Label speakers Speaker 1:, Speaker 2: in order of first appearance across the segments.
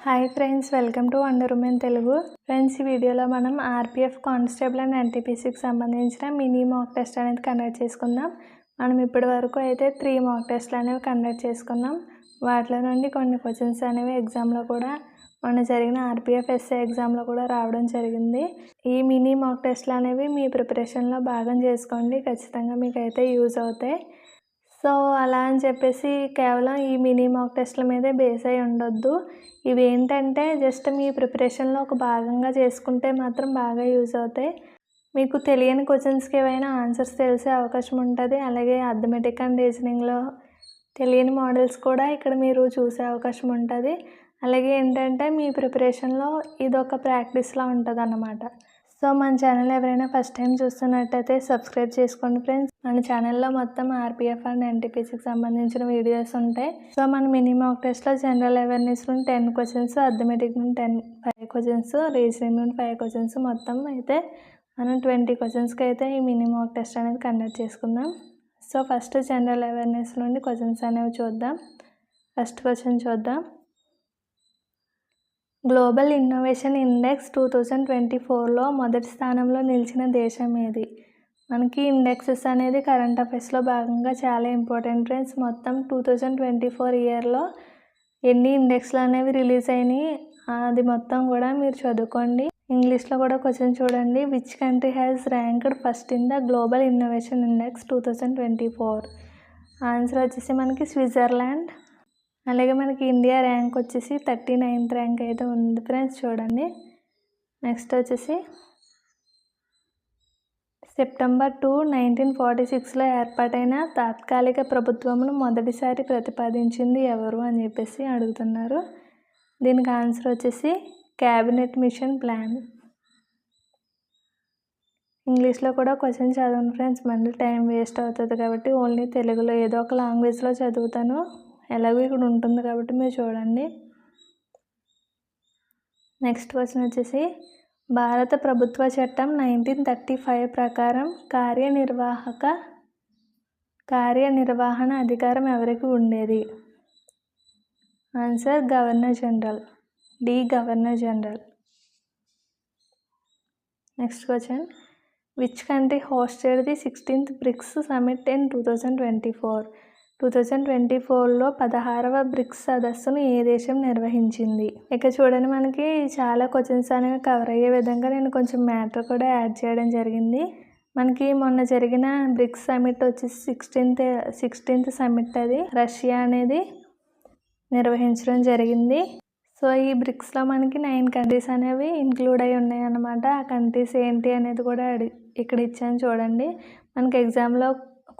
Speaker 1: Hi friends, welcome to wonder women Telugu. Friends, ఈ వీడియోలో మనం ఆర్పిఎఫ్ కానిస్టేబుల్ అండ్ ఎన్టీపీసీకి సంబంధించిన మినీ మాక్ టెస్ట్ అనేది కండక్ట్ చేసుకుందాం. మనం ఇప్పటి వరకు అయితే 3 మాక్ టెస్ట్లు అనేవి కండక్ట్ చేసుకున్నాం. వాటిలో నుండి కొన్ని క్వశ్చన్స్ అనేవి ఎగ్జామ్లో కూడా మొన్న జరిగిన ఆర్పిఎఫ్ ఎస్ఏ ఎగ్జామ్లో కూడా రావడం జరిగింది. ఈ మినీ మాక్ టెస్ట్లు అనేవి మీ ప్రిపరేషన్లో భాగం చేసుకోండి, ఖచ్చితంగా మీకు అయితే యూజ్ అవుతాయి. సో అలా అని చెప్పేసి కేవలం ఈ మినీ మాక్ టెస్ట్ల మీదే బేస్ అయి ఉండొద్దు. ఇవి ఏంటంటే జస్ట్ మీ ప్రిపరేషన్లో ఒక భాగంగా చేసుకుంటే మాత్రం బాగా యూజ్ అవుతాయి. మీకు తెలియని క్వశ్చన్స్కి ఏవైనా ఆన్సర్స్ తెలిసే అవకాశం ఉంటుంది. అలాగే అర్థమెటిక్ అండ్ రీజనింగ్లో తెలియని మోడల్స్ కూడా ఇక్కడ మీరు చూసే అవకాశం ఉంటుంది. అలాగే ఏంటంటే మీ ప్రిపరేషన్లో ఇదొక ప్రాక్టీస్లా ఉంటుంది అన్నమాట. సో మన ఛానల్ ఎవరైనా ఫస్ట్ టైం చూస్తున్నట్టయితే సబ్స్క్రైబ్ చేసుకోండి ఫ్రెండ్స్. మన ఛానల్లో మొత్తం ఆర్పిఎఫ్ అండ్ ఎన్టీపీసీకి సంబంధించిన వీడియోస్ ఉంటాయి. సో మన మినీ మాక్ టెస్ట్లో జనరల్ అవేర్నెస్ నుండి 10 క్వశ్చన్స్, అర్థమెటిక్ నుండి 5 క్వశ్చన్స్, రీజనింగ్ నుండి 5 క్వశ్చన్స్, మొత్తం అయితే మనం 20 క్వశ్చన్స్కి అయితే ఈ మినీ మాక్ టెస్ట్ అనేది కండక్ట్ చేసుకుందాం. సో ఫస్ట్ జనరల్ అవేర్నెస్ నుండి క్వశ్చన్స్ అనేవి చూద్దాం. ఫస్ట్ క్వశ్చన్ చూద్దాం. గ్లోబల్ ఇన్నోవేషన్ ఇండెక్స్ 2024లో మొదటి స్థానంలో నిలిచిన దేశం ఏది? మనకి ఇండెక్సెస్ అనేది కరెంట్ అఫైర్స్లో భాగంగా చాలా ఇంపార్టెంట్ ఫ్రెండ్స్. మొత్తం 2024 ఇయర్లో ఎన్ని ఇండెక్స్లు అనేవి రిలీజ్ అయినాయి అది మొత్తం కూడా మీరు చదువుకోండి. ఇంగ్లీష్లో కూడా క్వశ్చన్ చూడండి. Which country has ranked first in the global innovation index 2024? Answer వచ్చేసి మనకి స్విట్జర్లాండ్. అలాగే మనకి ఇండియా ర్యాంక్ వచ్చేసి 39th ర్యాంక్ అయితే ఉంది ఫ్రెండ్స్, చూడండి. నెక్స్ట్ వచ్చేసి సెప్టెంబర్ 2, 1946లో ఏర్పాటైన తాత్కాలిక ప్రభుత్వమును మొదటిసారి ప్రతిపాదించింది ఎవరు అని చెప్పేసి అడుగుతున్నారు. దీనికి ఆన్సర్ వచ్చేసి క్యాబినెట్ మిషన్ ప్లాన్. ఇంగ్లీష్లో కూడా క్వశ్చన్ చదవండి ఫ్రెండ్స్, మళ్ళీ టైం వేస్ట్ అవుతుంది కాబట్టి ఓన్లీ తెలుగులో ఏదో ఒక లాంగ్వేజ్లో చదువుతాను. ఎలాగో ఇక్కడ ఉంటుంది కాబట్టి మీరు చూడండి. నెక్స్ట్ క్వశ్చన్ వచ్చేసి భారత ప్రభుత్వ చట్టం 1935 ప్రకారం కార్యనిర్వహణ అధికారం ఎవరికి ఉండేది? Answer governor general. D governor general. Next question. Which country hosted the 16th BRICS summit in 2024? 2024లో 16వ బ్రిక్స్ సదస్సును ఏ దేశం నిర్వహించింది? ఇక చూడండి, మనకి చాలా క్వశ్చన్స్ అనేవి కవర్ అయ్యే విధంగా నేను కొంచెం మ్యాటర్ కూడా యాడ్ చేయడం జరిగింది. మనకి మొన్న జరిగిన బ్రిక్స్ సమిట్ వచ్చేసి 16th సమిట్, అది రష్యా అనేది నిర్వహించడం జరిగింది. సో ఈ బ్రిక్స్లో మనకి 9 కంట్రీస్ అనేవి ఇంక్లూడ్ అయి ఉన్నాయి అన్నమాట. ఆ కంట్రీస్ ఏంటి అనేది కూడా ఇక్కడ ఇచ్చాను చూడండి. మనకి ఎగ్జామ్లో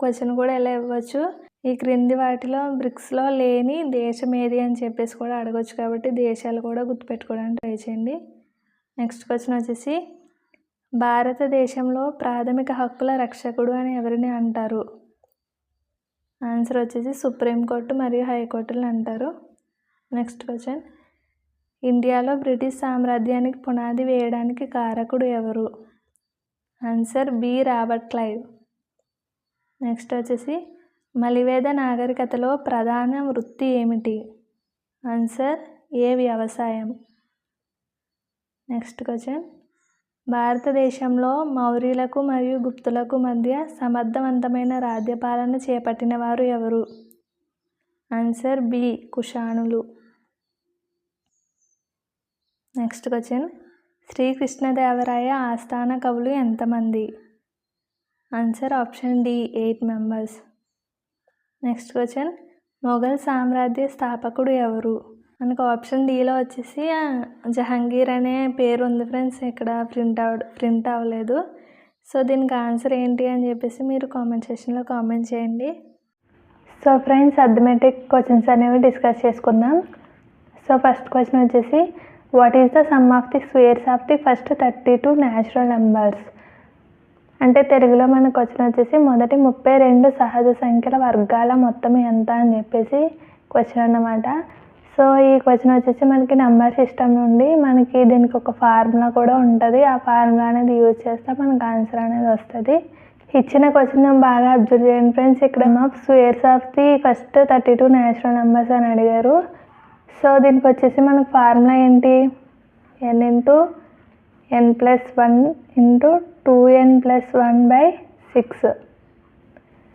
Speaker 1: క్వశ్చన్ కూడా ఎలా ఇవ్వచ్చు, ఈ క్రింది వాటిలో బ్రిక్స్లో లేని దేశం ఏది అని చెప్పేసి కూడా అడగవచ్చు, కాబట్టి దేశాలు కూడా గుర్తుపెట్టుకోవడానికి ట్రై చేయండి. నెక్స్ట్ క్వశ్చన్ వచ్చేసి భారతదేశంలో ప్రాథమిక హక్కుల రక్షకుడు అని ఎవరిని అంటారు? ఆన్సర్ వచ్చేసి సుప్రీంకోర్టు మరియు హైకోర్టులు అంటారు. Next question. ఇండియాలో బ్రిటిష్ సామ్రాజ్యానికి పునాది వేయడానికి కారకుడు ఎవరు? Answer B Robert Clive. Next వచ్చేసి మలివేద నాగరికతలో ప్రధాన వృత్తి ఏమిటి? ఆన్సర్ ఏ వ్యవసాయం. Next question. భారతదేశంలో మౌర్యులకు మరియు గుప్తులకు మధ్య సమర్థవంతమైన రాజ్యపాలన చేపట్టిన వారు ఎవరు? ఆన్సర్ బి కుషాణులు. Next question. శ్రీకృష్ణదేవరాయ ఆస్థాన కవులు ఎంతమంది? Answer option D 8 members. Next question. Mughal సామ్రాజ్య స్థాపకుడు ఎవరు? మనకు ఆప్షన్ డిలో వచ్చేసి జహంగీర్ అనే పేరు ఉంది ఫ్రెండ్స్, ఇక్కడ ప్రింట్ అవ్వలేదు. సో దీనికి ఆన్సర్ ఏంటి అని చెప్పేసి మీరు కామెంట్ సెక్షన్లో కామెంట్ చేయండి. సో ఫ్రెండ్స్, అర్థమెటిక్ క్వశ్చన్స్ అనేవి డిస్కస్ చేసుకుందాం. సో ఫస్ట్ క్వశ్చన్ వచ్చేసి what is the sum of the squares of the first 32 natural numbers? అంటే తెలుగులో మన క్వశ్చన్ వచ్చేసి మొదటి 32 సహజ సంఖ్యల వర్గాల మొత్తం ఎంత అని చెప్పేసి క్వశ్చన్ అన్నమాట. సో ఈ క్వశ్చన్ వచ్చేసి మనకి నెంబర్ సిస్టమ్ నుండి మనకి దీనికి ఒక ఫార్ములా కూడా ఉంటుంది. ఆ ఫార్ములా అనేది యూజ్ చేస్తే మనకు ఆన్సర్ అనేది వస్తుంది. ఇచ్చిన క్వశ్చన్ బాగా అబ్జర్వ్ చేయండి ఫ్రెండ్స్. ఇక్కడ squares of the first 32 natural numbers అని అడిగారు. సో దీనికి వచ్చేసి మనకు ఫార్ములా ఏంటి, n into n+1 into 2n+1/6.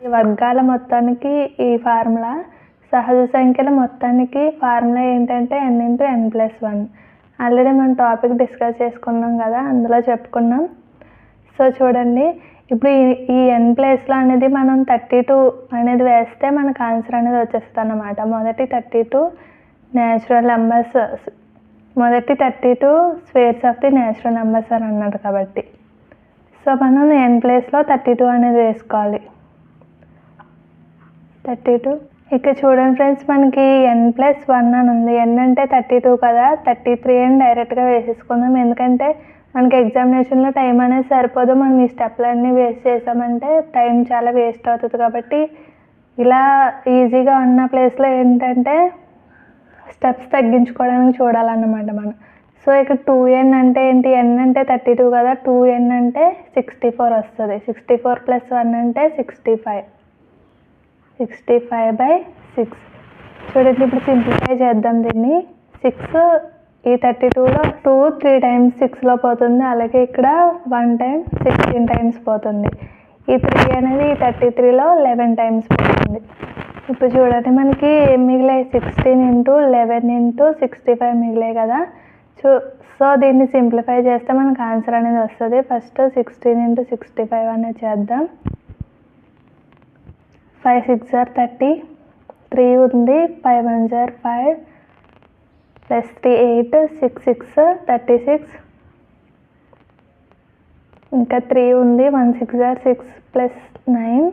Speaker 1: ఈ వర్గాల మొత్తానికి ఈ ఫార్ములా, సహజ సంఖ్యల మొత్తానికి ఫార్ములా ఏంటంటే n ఇంటూ n+1. ఆల్రెడీ మనం టాపిక్ డిస్కస్ చేసుకున్నాం కదా, అందులో చెప్పుకున్నాం. సో చూడండి, ఇప్పుడు ఈ n ప్లేస్లో అనేది మనం 32 అనేది వేస్తే మనకు ఆన్సర్ అనేది వచ్చేస్తుంది అన్నమాట. మొదటి 32 న్యాచురల్ నెంబర్స్, మొదటి 32 squares of the natural numbers అని అన్నాడు కాబట్టి. సో మనం n ప్లేస్లో 32 అనేది వేసుకోవాలి. 32. ఇక్కడ చూడండి ఫ్రెండ్స్, మనకి n+1 అని ఉంది. n అంటే 32 కదా, 33 అని డైరెక్ట్గా వేసేసుకుందాం. ఎందుకంటే మనకి ఎగ్జామినేషన్లో టైం అనేది సరిపోదు. మనం ఈ స్టెప్లన్నీ వేస్ట్ చేసామంటే టైం చాలా వేస్ట్ అవుతుంది. కాబట్టి ఇలా ఈజీగా ఉన్న ప్లేస్లో ఏంటంటే స్టెప్స్ తగ్గించుకోవడానికి చూడాలన్నమాట మనం. సో ఇక్కడ 2n అంటే ఏంటి, n అంటే 32 కదా, 2n అంటే 64 వస్తుంది. 64 + 1 అంటే 65. 65/6. చూడండి, ఇప్పుడు సింప్లిఫై చేద్దాం దీన్ని. 6 ఈ 32లో 2 3 టైమ్స్ 6లో పోతుంది. అలాగే ఇక్కడ 1 టైం 16 టైమ్స్ పోతుంది. ఈ 3 అనేది ఈ 33లో 11 టైమ్స్ పోతుంది. ఇప్పుడు చూడండి, మనకి మిగిలే 16 ఇంటూ 11 ఇంటూ 65 మిగిలే కదా. సో దీన్ని సింప్లిఫై చేస్తే మనకు ఆన్సర్ అనేది వస్తుంది. ఫస్ట్ 16 ఇంటూ 65 అనేది చేద్దాం. 5 6 are 30, 3 ఉంది, 5 1 are 5 + 3 8, 6 6 36, ఇంకా 3 ఉంది, 1 6 are 6 + 9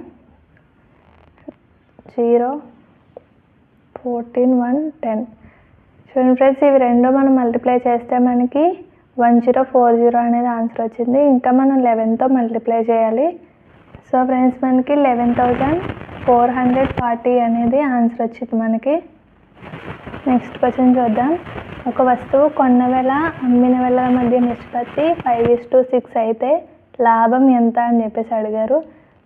Speaker 1: 0 14 1 10. చూడండి ఫ్రెండ్స్, ఇవి రెండు మనం మల్టిప్లై చేస్తే మనకి 1040 అనేది ఆన్సర్ వచ్చింది. ఇంకా మనం 11తో మల్టిప్లై చేయాలి. సో ఫ్రెండ్స్, మనకి 11,440 అనేది ఆన్సర్ వచ్చింది మనకి. నెక్స్ట్ క్వశ్చన్ చూద్దాం. ఒక వస్తువు కొన్న వేళ అమ్మిన వేళల మధ్య నిష్పత్తి 5:6 అయితే లాభం ఎంత అని చెప్పేసి అడిగారు.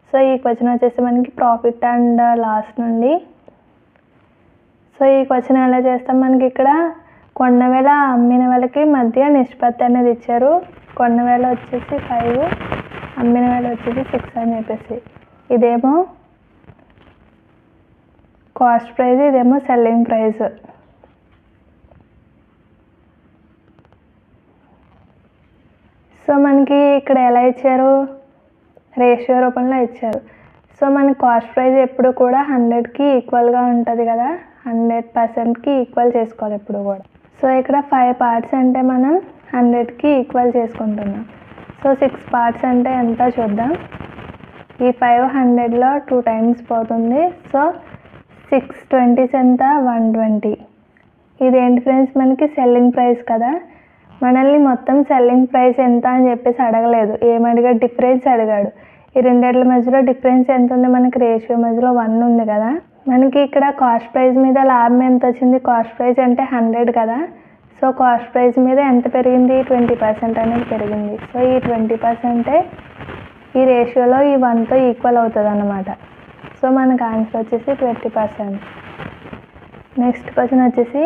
Speaker 1: సో ఈ క్వశ్చన్ వచ్చేసి మనకి ప్రాఫిట్ అండ్ లాస్ నుండి. సో ఈ క్వశ్చన్ ఎలా చేస్తాం, మనకి ఇక్కడ కొన్న వేళ అమ్మిన వేళకి మధ్య నిష్పత్తి అనేది ఇచ్చారు. కొన్న వేళ వచ్చేసి 5, అమ్మిన వేళ వచ్చేసి 6 అని చెప్పేసి. ఇదేమో కాస్ట్ ప్రైస్, ఇదేమో సెల్లింగ్ ప్రైస్. సో మనకి ఇక్కడ ఎలా ఇచ్చారు, రేషియో రూపంలో ఇచ్చారు. సో మనకి కాస్ట్ ప్రైస్ ఎప్పుడు కూడా 100కి ఈక్వల్గా ఉంటుంది కదా, 100%కి ఈక్వల్ చేసుకోవాలి ఎప్పుడు కూడా. సో ఇక్కడ 5 పార్ట్స్ అంటే మనం 100కి ఈక్వల్ చేసుకుంటున్నాం. సో 6 పార్ట్స్ అంటే ఎంత చూద్దాం. ఈ 5 100లో 2 టైమ్స్ పోతుంది. సో 6 20s ఎంత, 120. ఇదేంటి ఫ్రెండ్స్, మనకి సెల్లింగ్ ప్రైస్ కదా. మనల్ని మొత్తం సెల్లింగ్ ప్రైస్ ఎంత అని చెప్పేసి అడగలేదు, ఏమడిగాడు, డిఫరెన్స్ అడిగాడు. ఈ రెండిట్ల మధ్యలో డిఫరెన్స్ ఎంత ఉంది, మనకి రేషియో మధ్యలో 1 ఉంది కదా. మనకి ఇక్కడ కాస్ట్ ప్రైస్ మీద లాభం ఎంత వచ్చింది, కాస్ట్ ప్రైస్ అంటే 100 కదా. సో కాస్ట్ ప్రైస్ మీద ఎంత పెరిగింది, 20% అనేది పెరిగింది. సో ఈ 20% ఈ రేషియోలో ఈ 1తో ఈక్వల్ అవుతుంది అన్నమాట. సో మనకు ఆన్సర్ వచ్చేసి 20%. నెక్స్ట్ క్వశ్చన్ వచ్చేసి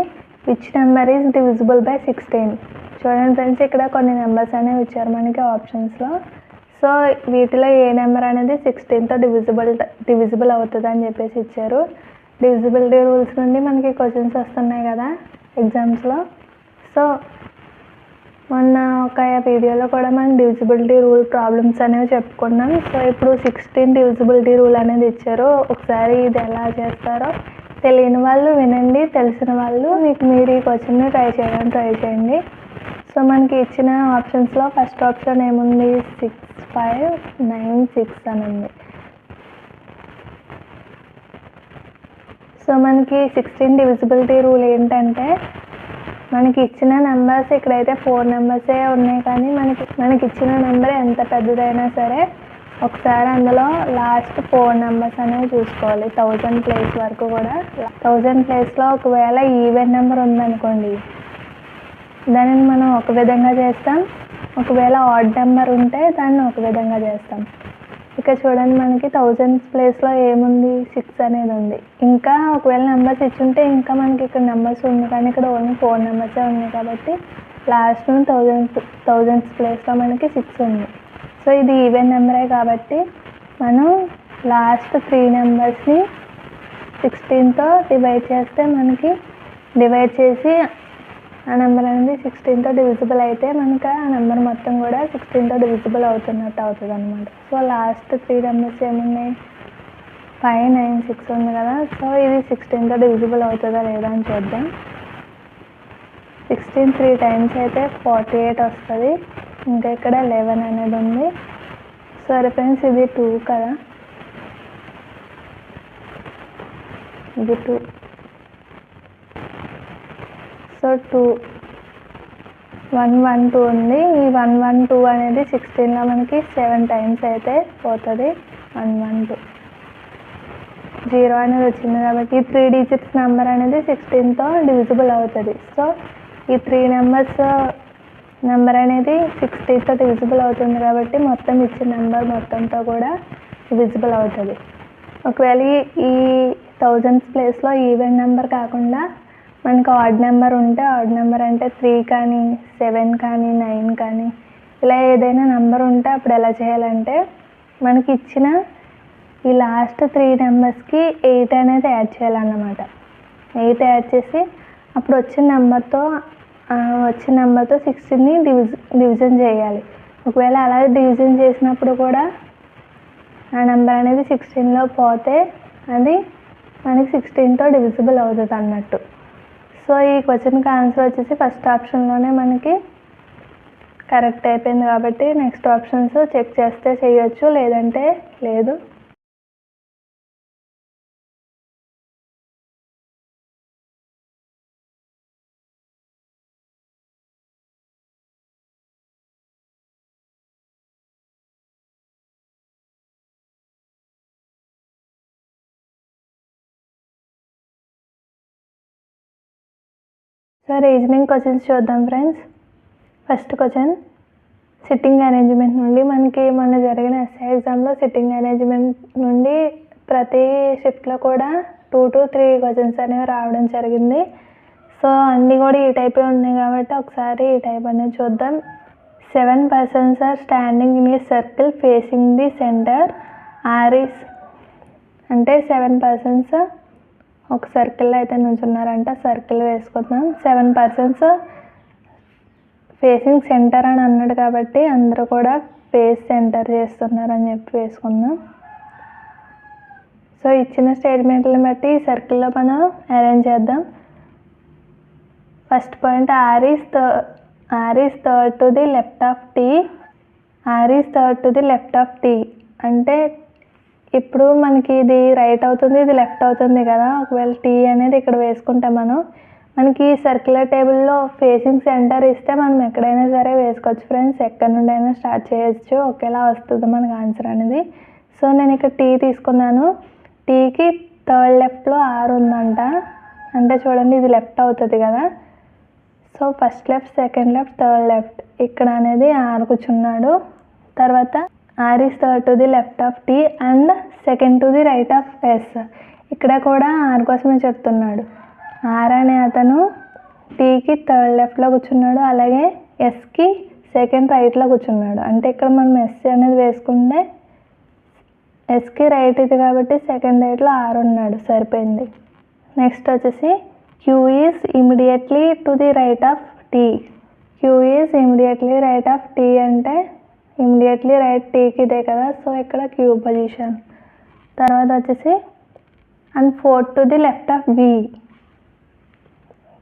Speaker 1: which number is divisible by 16. చూడండి ఫ్రెండ్స్, ఇక్కడ కొన్ని నెంబర్స్ అనేవి ఇచ్చారు మనకి ఆప్షన్స్లో. సో వీటిలో ఏ నెంబర్ అనేది 16తో డివిజిబుల్ అవుతుంది అని చెప్పేసి ఇచ్చారు. డివిజిబిలిటీ రూల్స్ నుండి మనకి క్వశ్చన్స్ వస్తున్నాయి కదా ఎగ్జామ్స్లో. సో మొన్న ఒక వీడియోలో కూడా మనం డివిజిబిలిటీ రూల్ ప్రాబ్లమ్స్ అనేవి చెప్పుకున్నాం. సో ఇప్పుడు 16 డివిజిబిలిటీ రూల్ అనేది ఇచ్చారు. ఒకసారి ఇది ఎలా చేస్తారో తెలియని వాళ్ళు వినండి, తెలిసిన వాళ్ళు మీరు ఈ క్వశ్చన్ని ట్రై చేయండి. సో మనకి ఇచ్చిన ఆప్షన్స్లో ఫస్ట్ ఆప్షన్ ఏముంది, 6 5 9 6 అని ఉంది. సో మనకి 16 డివిజిబిలిటీ రూల్ ఏంటంటే, మనకి ఇచ్చిన నెంబర్స్ ఇక్కడైతే 4 నెంబర్సే ఉన్నాయి, కానీ మనకి ఇచ్చిన నెంబర్ ఎంత పెద్దదైనా సరే ఒకసారి అందులో లాస్ట్ 4 నెంబర్స్ అనేవి చూసుకోవాలి. 1000 ప్లేస్ వరకు కూడా. 1000 ప్లేస్లో ఒకవేళ ఈవెన్ నెంబర్ ఉందనుకోండి, దానిని మనం ఒక విధంగా చేస్తాం. ఒకవేళ ఆడ్ నెంబర్ ఉంటే దాన్ని ఒక విధంగా చేస్తాం. ఇక్కడ చూడండి మనకి థౌజండ్స్ ప్లేస్లో ఏముంది 6 అనేది ఉంది. ఇంకా ఒకవేళ నెంబర్స్ ఇచ్చుంటే ఇంకా మనకి ఇక్కడ నెంబర్స్ ఉంది, కానీ ఇక్కడ ఓన్లీ 4 నెంబర్సే ఉన్నాయి కాబట్టి లాస్ట్ థౌజండ్స్ ప్లేస్లో మనకి 6 ఉంది. సో ఇది ఈవెన్ నెంబరే కాబట్టి మనం లాస్ట్ 3 నెంబర్స్ని 16తో డివైడ్ చేస్తే మనకి డివైడ్ చేసి ఆ నెంబర్ అనేది 16తో డివిజిబుల్ అయితే మనకి ఆ నెంబర్ మొత్తం కూడా 16తో డివిజిబుల్ అవుతున్నట్టు అవుతుంది అనమాట. సో లాస్ట్ 3 నెంబర్స్ ఏమున్నాయి, 5, 9, 6 ఉంది కదా. సో ఇది 16తో డివిజిబుల్ అవుతుందా లేదా అని చూద్దాం. 16 3 టైమ్స్ అయితే 48 వస్తుంది. ఇంకా ఇక్కడ 11 అనేది ఉంది. సరే ఫ్రెండ్స్, ఇది 2 కదా, ఇది 2. సో 2 1 1 2 ఉంది. ఈ 1 1 2 అనేది 16లో మనకి 7 టైమ్స్ అయితే పోతుంది. 1 1 2 0 అనేది వచ్చింది కాబట్టి ఈ 3 డిజిట్స్ నెంబర్ అనేది 16తో డివిజిబుల్ అవుతుంది. సో ఈ 3 నెంబర్స్ నెంబర్ అనేది 60తో డివిజిబుల్ అవుతుంది కాబట్టి మొత్తం ఇచ్చిన నెంబర్ మొత్తంతో కూడా డివిజిబుల్ అవుతుంది. ఒకవేళ ఈ థౌజండ్స్ ప్లేస్లో ఈవెన్ నెంబర్ కాకుండా మనకు ఆడ్ నెంబర్ ఉంటే, ఆడ్ నెంబర్ అంటే 3 కానీ 7 కానీ 9 కానీ ఇలా ఏదైనా నెంబర్ ఉంటే అప్పుడు ఎలా చేయాలంటే మనకి ఇచ్చిన ఈ లాస్ట్ 3 నెంబర్స్కి 8 అనేది యాడ్ చేయాలన్నమాట. 8 యాడ్ చేసి అప్పుడు వచ్చిన నెంబర్తో 16ని డివిజన్ చేయాలి. ఒకవేళ అలా డివిజన్ చేసినప్పుడు కూడా ఆ నెంబర్ అనేది 16లో పోతే అది మనకి 16తో డివిజిబుల్ అవుతుంది అన్నట్టు. సో ఈ క్వశ్చన్కి ఆన్సర్ వచ్చేసి ఫస్ట్ ఆప్షన్లోనే మనకి కరెక్ట్ అయిపోయింది కాబట్టి నెక్స్ట్ ఆప్షన్స్ చెక్ చేస్తే చేయొచ్చు, లేదంటే లేదు. సో రీజనింగ్ క్వశ్చన్స్ చూద్దాం friends. First question, sitting arrangement నుండి మనకి మొన్న జరిగిన ఎస్ఐ ఎగ్జామ్లో సిట్టింగ్ అరేంజ్మెంట్ నుండి ప్రతి షిఫ్ట్లో కూడా 2 to 3 క్వశ్చన్స్ అనేవి రావడం జరిగింది. సో అన్నీ కూడా ఈ టైపే ఉన్నాయి కాబట్టి ఒకసారి ఈ టైప్ అనేది చూద్దాం. 7 persons are standing in a circle facing the centre ఆర్ఈస్. అంటే 7 persons ఒక సర్కిల్లో అయితే నుంచున్నారంట. సర్కిల్ వేసుకుందాం. 7 persons ఫేసింగ్ సెంటర్ అని అన్నాడు కాబట్టి అందరూ కూడా ఫేస్ సెంటర్ చేస్తున్నారని చెప్పి వేసుకుందాం. సో ఇచ్చిన స్టేట్మెంట్లను బట్టి ఈ సర్కిల్లో మనం అరేంజ్ చేద్దాం. First point, R is third to the left of T. R is third to the left of T అంటే ఇప్పుడు మనకి ఇది రైట్ అవుతుంది, ఇది లెఫ్ట్ అవుతుంది కదా. ఒకవేళ టీ అనేది ఇక్కడ వేసుకుంటే మనకి సర్క్యులర్ టేబుల్లో ఫేసింగ్ సెంటర్ ఇస్తే మనం ఎక్కడైనా సరే వేసుకోవచ్చు ఫ్రెండ్స్. ఎక్కడి నుండి అయినా స్టార్ట్ చేయొచ్చు, ఒకేలా వస్తుంది మనకు ఆన్సర్ అనేది. సో నేను ఇక్కడ టీ తీసుకున్నాను. టీకి థర్డ్ లెఫ్ట్లో ఆర్ ఉందంట. అంటే చూడండి ఇది లెఫ్ట్ అవుతుంది కదా. So first left, second left, third left ఇక్కడ అనేది ఆర్ కూర్చున్నాడు. తర్వాత R is third to the left of T and second to the right of S. ఇక్కడ కూడా ఆర్ కోసమే చెప్తున్నాడు. ఆర్ అనే అతను టీకి థర్డ్ లెఫ్ట్లో కూర్చున్నాడు, అలాగే ఎస్కి సెకండ్ రైట్లో కూర్చున్నాడు. అంటే ఇక్కడ మనం ఎస్ అనేది వేసుకుంటే ఎస్కి రైట్ ఇది కాబట్టి సెకండ్ రైట్లో ఆర్ ఉన్నాడు, సరిపోయింది. నెక్స్ట్ వచ్చేసి Q is immediately to the right of T. Q is immediately right of T అంటే ఇమీడియట్లీ రైట్ టీకి ఇదే కదా. సో ఇక్కడ క్యూ పొజిషన్. తర్వాత వచ్చేసి and fourth to the left of B.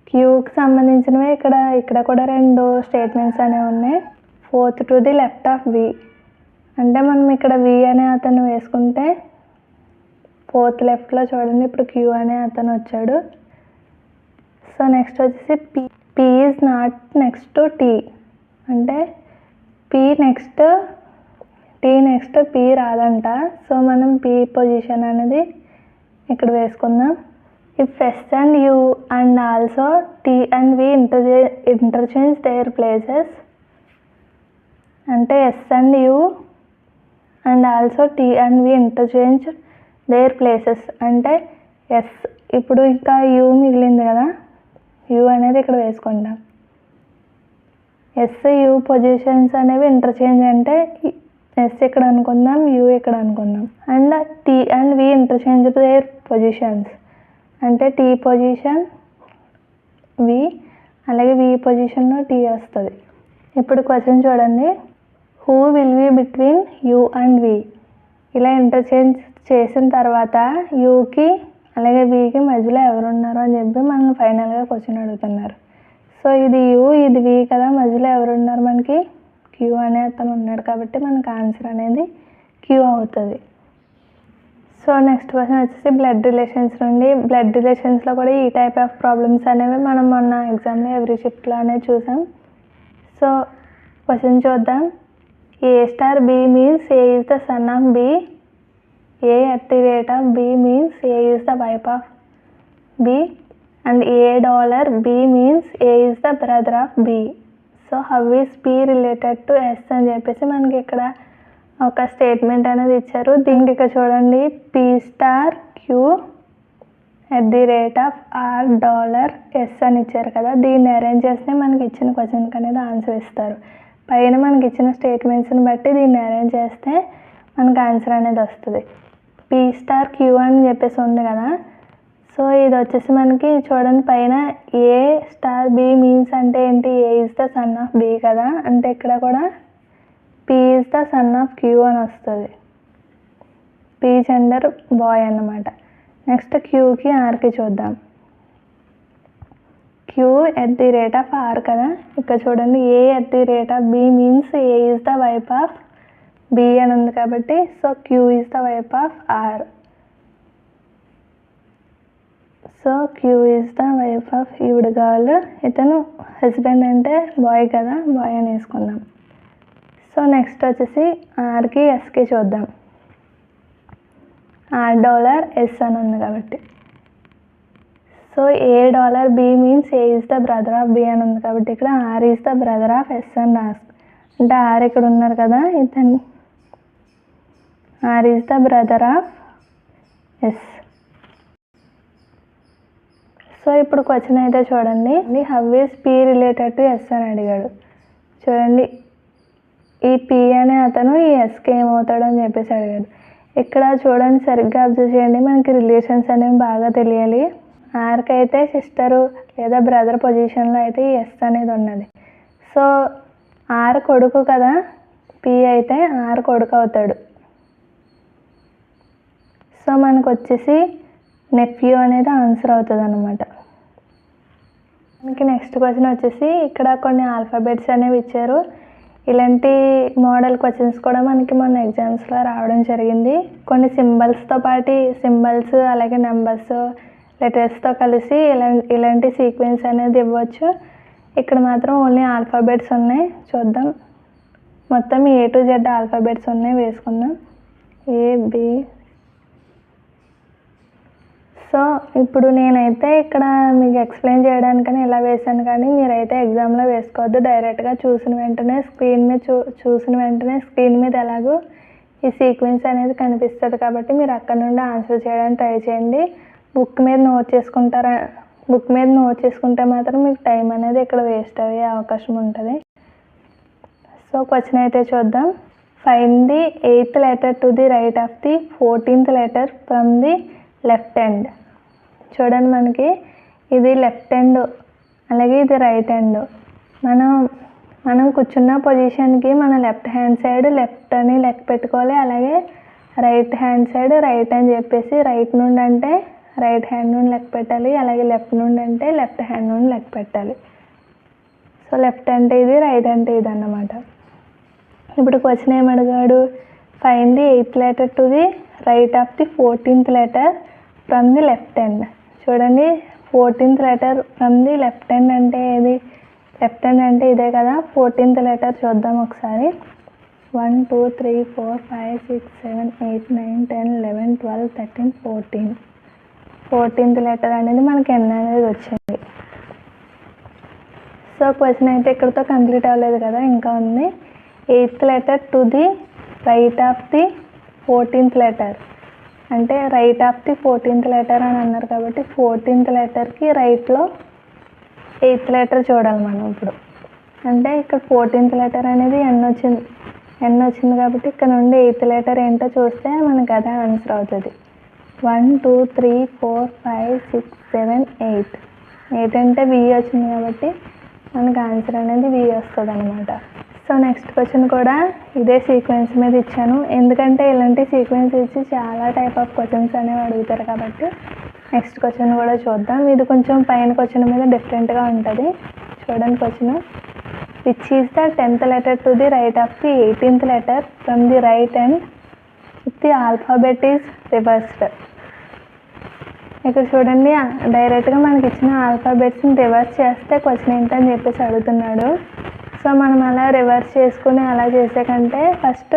Speaker 1: క్యూకి సంబంధించినవి ఇక్కడ కూడా 2 స్టేట్మెంట్స్ అనేవి ఉన్నాయి. Fourth to the left of V అంటే మనం ఇక్కడ వి అనే అతను వేసుకుంటే ఫోర్త్ లెఫ్ట్లో చూడండి ఇప్పుడు క్యూ అనే అతను వచ్చాడు. సో నెక్స్ట్ వచ్చేసి P is not next to T అంటే P next T next P రాదంట. సో మనం పి పొజిషన్ అనేది ఇక్కడ వేసుకుందాం. If S and U and also T and V interchange their places అంటే S and U and also T and V interchange their places. అంటే S, ఇప్పుడు ఇంకా U మిగిలింది కదా, యూ అనేది ఇక్కడ వేసుకుంటాం. ఎస్ యూ పొజిషన్స్ అనేవి ఇంటర్చేంజ్ అంటే ఎస్ ఇక్కడ అనుకుందాం, యూ ఇక్కడ అనుకుందాం. And T and V interchange their positions అంటే టీ పొజిషన్ వి, అలాగే వి పొజిషన్లో టీ వస్తుంది. ఇప్పుడు క్వశ్చన్ చూడండి, who will be between U and V. ఇలా ఇంటర్చేంజ్ చేసిన తర్వాత యూకి అలాగే వికి మధ్యలో ఎవరున్నారు అని చెప్పి మనం ఫైనల్గా క్వశ్చన్ అడుగుతున్నారు. సో ఇది యూ, ఇది వి కదా, మధ్యలో ఎవరున్నారు మనకి, క్యూ అనే అతను ఉన్నాడు కాబట్టి మనకు ఆన్సర్ అనేది క్యూ అవుతుంది. సో నెక్స్ట్ క్వశ్చన్ వచ్చేసి బ్లడ్ రిలేషన్స్ నుండి. బ్లడ్ రిలేషన్స్లో కూడా ఈ టైప్ ఆఫ్ ప్రాబ్లమ్స్ అనేవి మనం మొన్న ఎగ్జామ్లో ఎవ్రీ షిఫ్ట్లో అనేది చూసాం. సో క్వశ్చన్ చూద్దాం. A star B means A is the son of B, A at the rate of b means a is the wife of b, and $a b means a is the brother of b. So how is p related to s అని చెప్పేసి మనకి ఇక్కడ ఒక statement అనేది ఇచ్చారు. దీనికి ఇక్కడ చూడండి, p star q at the rate of $r అని ఇచ్చారు కదా, దీన్ని అరేంజ్ చేస్తే మనకి ఇచ్చిన క్వశ్చన్కి అనేది ఆన్సర్ ఇస్తారు. పైన మనకి ఇచ్చిన స్టేట్మెంట్స్ని బట్టి దీన్ని అరేంజ్ చేస్తే మనకు ఆన్సర్ అనేది వస్తుంది. పీ స్టార్ క్యూ అని చెప్పేసి ఉంది కదా, సో ఇది వచ్చేసి మనకి చూడండి పైన ఏ స్టార్ బి మీన్స్ అంటే ఏంటి, A is the son of B కదా, అంటే ఇక్కడ కూడా P is the son of Q అని వస్తుంది. పీ జెండర్ బాయ్ అన్నమాట. నెక్స్ట్ క్యూకి ఆర్కి చూద్దాం. Q at the rate of R కదా, ఇక్కడ చూడండి A at the rate of B means A is the wife of B అని ఉంది కాబట్టి so Q is the wife of R. So Q is the wife of ఈవిడ girl, ఇతను husband అంటే bye కదా, బాయ్ అని వేసుకుందాం. సో నెక్స్ట్ వచ్చేసి ఆర్కి ఎస్కి చూద్దాం. $r ఎస్ అని ఉంది కాబట్టి so $a b means A is the brother of B అని ఉంది కాబట్టి ఇక్కడ R is the brother of S అని రాసు, అంటే ఆర్ ఇక్కడ ఉన్నారు కదా, ఇతను R is the brother of S. So ఇప్పుడు క్వశ్చన్ అయితే చూడండి, how is P related to S అని అడిగాడు. చూడండి ఈ పీ అనే అతను ఈ ఎస్కి ఏమవుతాడు అని చెప్పేసి అడిగాడు. ఇక్కడ చూడండి సరిగ్గా అబ్జర్వ్ చేయండి, మనకి రిలేషన్స్ అనేవి బాగా తెలియాలి. ఆర్కి అయితే సిస్టరు లేదా బ్రదర్ పొజిషన్లో అయితే ఈ ఎస్ అనేది ఉన్నది. సో ఆర్ కొడుకు కదా, పీ అయితే ఆర్ కొడుకు అవుతాడు. సో మనకు వచ్చేసి నెఫ్యూ అనేది ఆన్సర్ అవుతుంది అన్నమాట. మనకి నెక్స్ట్ క్వశ్చన్ వచ్చేసి ఇక్కడ కొన్ని ఆల్ఫాబెట్స్ అనేవి ఇచ్చారు. ఇలాంటి మోడల్ క్వశ్చన్స్ కూడా మనకి మన ఎగ్జామ్స్లో రావడం జరిగింది. కొన్ని సింబల్స్తో పాటు సింబల్స్ అలాగే నెంబర్స్ లెటర్స్తో కలిసి ఇలాంటి సీక్వెన్స్ అనేది ఇవ్వచ్చు. ఇక్కడ మాత్రం ఓన్లీ ఆల్ఫాబెట్స్ ఉన్నాయి. చూద్దాం, మొత్తం ఏ టు జెడ్ ఆల్ఫాబెట్స్ ఉన్నాయి, వేసుకుందాం. ఏబి. సో ఇప్పుడు నేనైతే ఇక్కడ మీకు ఎక్స్ప్లెయిన్ చేయడానికని ఇలా వేసాను, కానీ మీరైతే ఎగ్జామ్లో వేసుకోవద్దు. డైరెక్ట్గా చూసిన వెంటనే స్క్రీన్ మీద ఎలాగో ఈ సీక్వెన్స్ అనేది కనిపిస్తుంది కాబట్టి మీరు అక్కడ నుండి ఆన్సర్ చేయడానికి ట్రై చేయండి. బుక్ మీద నోట్ చేసుకుంటే మాత్రం మీకు టైం అనేది ఇక్కడ వేస్ట్ అయ్యే అవకాశం ఉంటుంది. సో క్వశ్చన్ అయితే చూద్దాం. Find the 8th letter to the right of the 14th letter from the left hand. చూడండి మనకి ఇది లెఫ్ట్ హ్యాండ్ అలాగే ఇది రైట్ హ్యాండ్. మనం కూర్చున్న పొజిషన్కి మన లెఫ్ట్ హ్యాండ్ సైడ్ లెఫ్ట్ అని లెక్క పెట్టుకోవాలి, అలాగే రైట్ హ్యాండ్ సైడ్ రైట్ అని చెప్పేసి రైట్ నుండి అంటే రైట్ హ్యాండ్ నుండి లెక్క పెట్టాలి, అలాగే లెఫ్ట్ నుండి అంటే లెఫ్ట్ హ్యాండ్ నుండి లెక్క పెట్టాలి. సో లెఫ్ట్ అంటే ఇది, రైట్ అంటే ఇది అన్నమాట. ఇప్పుడు క్వశ్చన్ ఏమడిగాడు, find the 8th letter to the right of the 14th letter from the left hand. చూడండి 14th letter from the left hand అంటే ఏది, లెఫ్ట్ హ్యాండ్ అంటే ఇదే కదా. 14th letter చూద్దాం ఒకసారి. 1 2 3 4 5 6 7 8 9 10 11 12 13 14. 14th letter అనేది మనకి ఎన్ అనేది వచ్చింది. సో క్వశ్చన్ అయితే ఇక్కడితో కంప్లీట్ అవ్వలేదు కదా, ఇంకా ఉంది. 8th letter to the right of the 14th letter, అంటే right of the 14th letter అని అన్నారు కాబట్టి 14th లెటర్కి రైట్లో 8th లెటర్ చూడాలి మనం ఇప్పుడు. అంటే ఇక్కడ 14th లెటర్ అనేది ఎన్ వచ్చింది కాబట్టి ఇక్కడ నుండి 8th లెటర్ ఏంటో చూస్తే మనకు అదే ఆన్సర్ అవుతుంది. 1 2 3 4 5 6 7 8. 8 అంటే వి వచ్చింది కాబట్టి మనకు ఆన్సర్ అనేది వి వస్తుంది అనమాట. సో నెక్స్ట్ క్వశ్చన్ కూడా ఇదే సీక్వెన్స్ మీద ఇచ్చాను, ఎందుకంటే ఇలాంటి సీక్వెన్స్ ఇచ్చి చాలా టైప్ ఆఫ్ క్వశ్చన్స్ అనేవి అడుగుతారు కాబట్టి నెక్స్ట్ క్వశ్చన్ కూడా చూద్దాం. ఇది కొంచెం పైన క్వశ్చన్ మీద డిఫరెంట్గా ఉంటుంది. చూడండి question. Which is the 10th letter to the right of the 18th letter from the right and with the alphabet is reversed. ఇక్కడ చూడండి, డైరెక్ట్గా మనకి ఇచ్చిన ఆల్ఫాబెట్స్ని రివర్స్ చేస్తే క్వశ్చన్ ఏంటని చెప్పేసి అడుగుతున్నాడు. సో మనం అలా రివర్స్ చేసుకుని అలా చేసే కంటే ఫస్ట్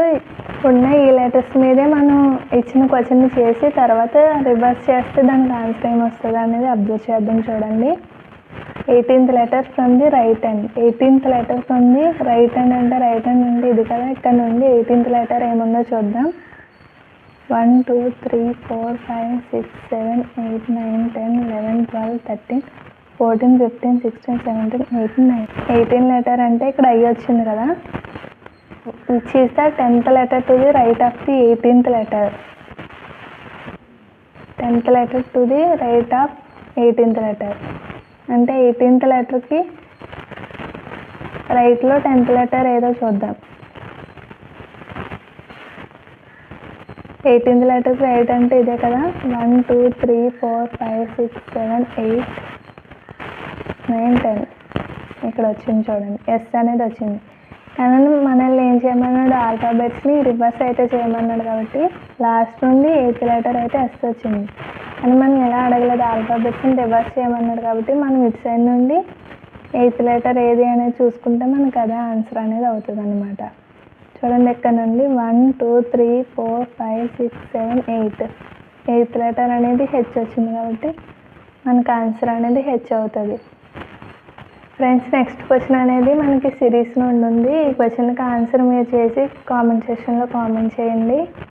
Speaker 1: ఉన్న ఈ లెటర్స్ మీదే మనం ఇచ్చిన క్వశ్చన్ని చేసి తర్వాత రివర్స్ చేస్తే దానికి ఆన్సర్ ఏమొస్తుంది అనేది అబ్జర్వ్ చేద్దాం. చూడండి, 18th letter from the right hand. 18th letter from the right hand అంటే రైట్ హ్యాండ్ నుండి ఇది కదా, ఇక్కడ నుండి 18th లెటర్ ఏముందో చూద్దాం. 1 2 3 4 5 6 7 8 9 10 11 12 13 14 15 16 17 18 19. 18 లెటర్ అంటే ఇక్కడ ఐ వచ్చింది కదా. Which is the 10th letter to the right of the 18th letter. 10th letter to the right of 18th letter అంటే 18th లెటర్కి రైట్లో 10th లెటర్ ఏదో చూద్దాం. 18th లెటర్కి రైట్ అంటే ఇదే కదా. 1 2 3 4 5 6 7 8 9 10. ఇక్కడ వచ్చింది చూడండి, ఎస్ అనేది వచ్చింది. కానీ మనల్ని ఏం చేయమన్నాడు, ఆల్ఫాబెట్స్ని రివర్స్ అయితే చేయమన్నాడు కాబట్టి లాస్ట్ నుండి 8th లెటర్ అయితే ఎస్ వచ్చింది. అని మనం ఎలా అడగలేదు, ఆల్ఫాబెట్స్ని రివర్స్ చేయమన్నాడు కాబట్టి మనం ఇటు సైడ్ నుండి 8th లెటర్ ఏది అనేది చూసుకుంటే మనకు అదే ఆన్సర్ అనేది అవుతుంది అనమాట. చూడండి, ఇక్కడ నుండి 1 2 3 4 5 6 7 8. 8th లెటర్ అనేది హెచ్ వచ్చింది కాబట్టి మనకు ఆన్సర్ అనేది హెచ్ అవుతుంది. ఫ్రెండ్స్, నెక్స్ట్ క్వశ్చన్ అనేది మనకి సిరీస్ నుండి ఉంది. ఈ క్వశ్చన్కి ఆన్సర్ మీరు చేసి కామెంట్ సెక్షన్లో కామెంట్ చేయండి.